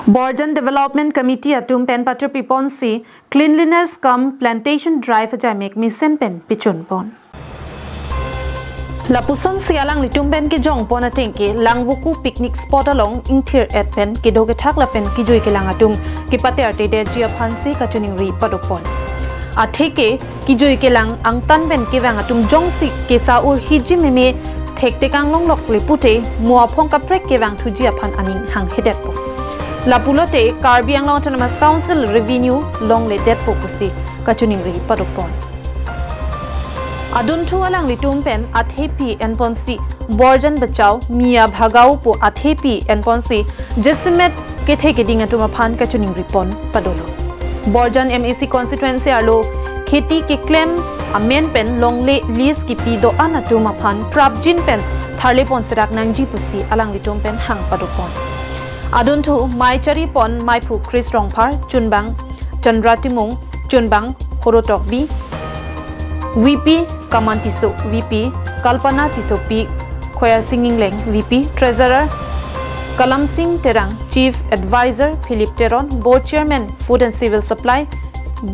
Borjan Development Committee atum pen patra piponsi cleanliness cum plantation drive ajai mek misen pen pichun pon. Lapuson sialang litum pen ki jong pon atengke langbuku picnic spot along ingthir at pen ki doge thak la pen ki joi ke lang atum ki pate arte de jia phansi ka chuning ri padopon. Atheke ki joi ke lang ang tan pen ki wang atum jong sik ke sa ur hiji meme thek te kang long lok lipute muwa phong ka prek ke wang thujia phan aning hang hedet po. Lapulote Karbi Anglong Autonomous Council Revenue long le det fokusi kachuning ri padopon. Adun thu alang litum pen athepi enponsi Borjan Bachao Mia Bhagau po athepi enponsi Jesimet ke theke ding atuma phan kachuning ri pon padolo. Borjan MAC constituency arlo kheti ke claim amen pen long le lease ki pido anatuma phan prapjin pen tharle pon serak nangji pusi alang litum pen hang padopon. Adun thu mai chari pon mai phu Chris Rongphar Chunbang Chandratimung Chunbang Horotokbi VP Kamantiso VP Kalpana Tisopi Khoya Singing Leng VP Treasurer Kalam Singh Terang Chief Advisor Philip Teron Board Chairman Food and Civil Supply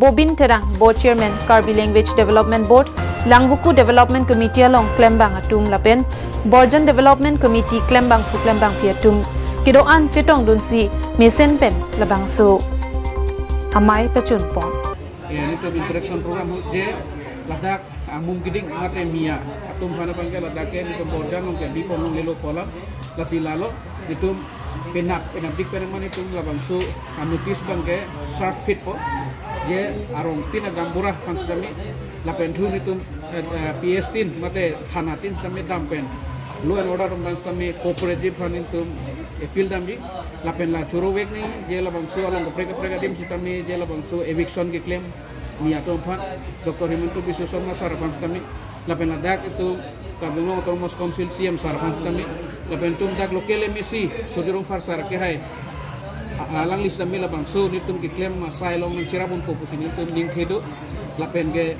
Bobin Terang Board Chairman Karbi Language Development Board Langbuku Development Committee along Klembang atum lapen Borjan Development Committee Klembang phu Klembang piatum Kidoan chitong dunsi mesen pen labang so amai pechun pon. Ini tu interaction program je ladak mum giding mate mia atum phana bangke ladake ni tu Borjan nong ke di pon nong lelo kolam lasi lalo itu penak dik pen man itu labang so notice bangke sharp fit po je arong tina gambura pansdami lapen thu itu PS tin mate thana tin sami dampen law and order rumban sami cooperative han itu appeal dambi lapen la churu wek ni je la bangsu along preka dim sitami je la bangsu eviction ki claim mi atom phan Dr. Himanto Biswasarma Sarpan sitami lapen la dak itu Karbi Anglong Autonomous Council CM Sarpan sitami lapen tum dak local MEC Sodurong Far Sar ke hai alang list dami la bangsu ni tum ki claim asylum ni cirabun popus ni tum ning thedo lapen ge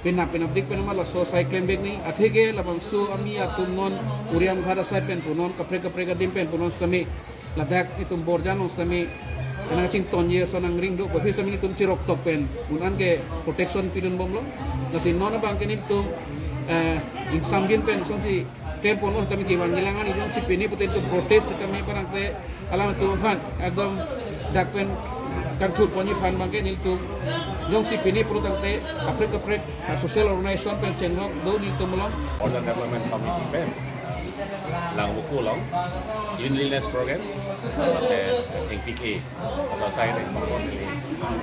penap-dik penama la so cycling bag ni athege la bangsu ami atum non uriam ghara sai pen punon kapre dim pen punon sami ladak itum Borjan sami ana ching tonye sonang ring do ko sami itum chirok tok pen unan ke protection pidun bomlo nasin non bang ke ni tum in samgin pen son si tempo no tami ki wangilangan idon si peni puten tu protest tami parang te alam tum phan ekdom dak pen kan thut poni phan bang ke ni tum Jong si pini perlu tangte kapre social organization pen cengok do ni tumulong Borjan Development Committee pen langbuku long cleanliness program pen NPK selesai ni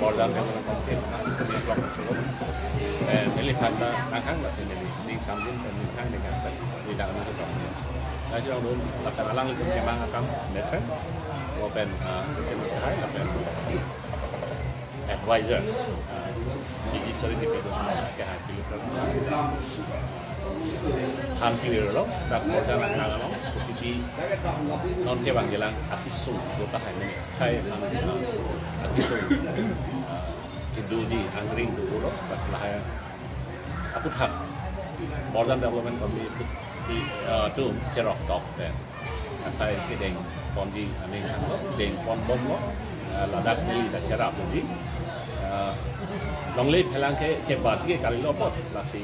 Borjan Development Committee pen melihat angkang lah sini di samping pen angkang dengan tidak ada problem. Jadi orang dulu lakukan alang itu memang akan desa, open sistem terkait lakukan advisor di sorry di itu ke hati hampir lo tak Borjan Anglong di non ke banggelang apisu kota ini hai apisu itu di angring dulu lo masalah aku tak Borjan Development Committee di tu cerok tok dan saya kedeng pondi ane anglo deng pon bom lo ladak ni dah cerap lagi long lip helang ke cepat ke kali lopot lasi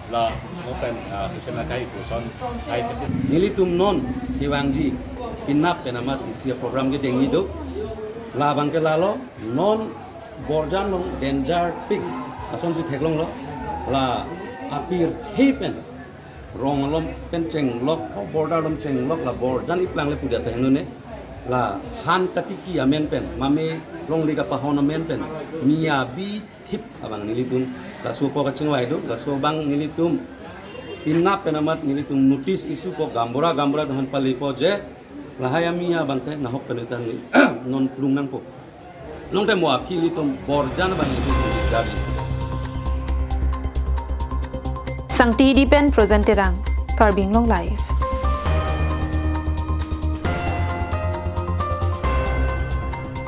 la open kusena kai kuson sai te nilitum non hiwangji pinap penamat isi program ke dengi do la bangke lalo non Borjan long genjar pig ason si theklong lo la apir hepen rong lom penceng lok border lom ceng lok la Borjan iplang le pudia tenune la han katiki amen pen mame long liga pahon amen pen mia bi tip abang nilitum la supo ka cingwai do la so bang nilitum pinap penamat nilitum notice isu ko gambora dengan palipo je la hayami ya bang te nahok penetan non plung nang po long te mo api litum Borjan bang nilitum jadi Sangti di pen presenterang Karbi Anglong Live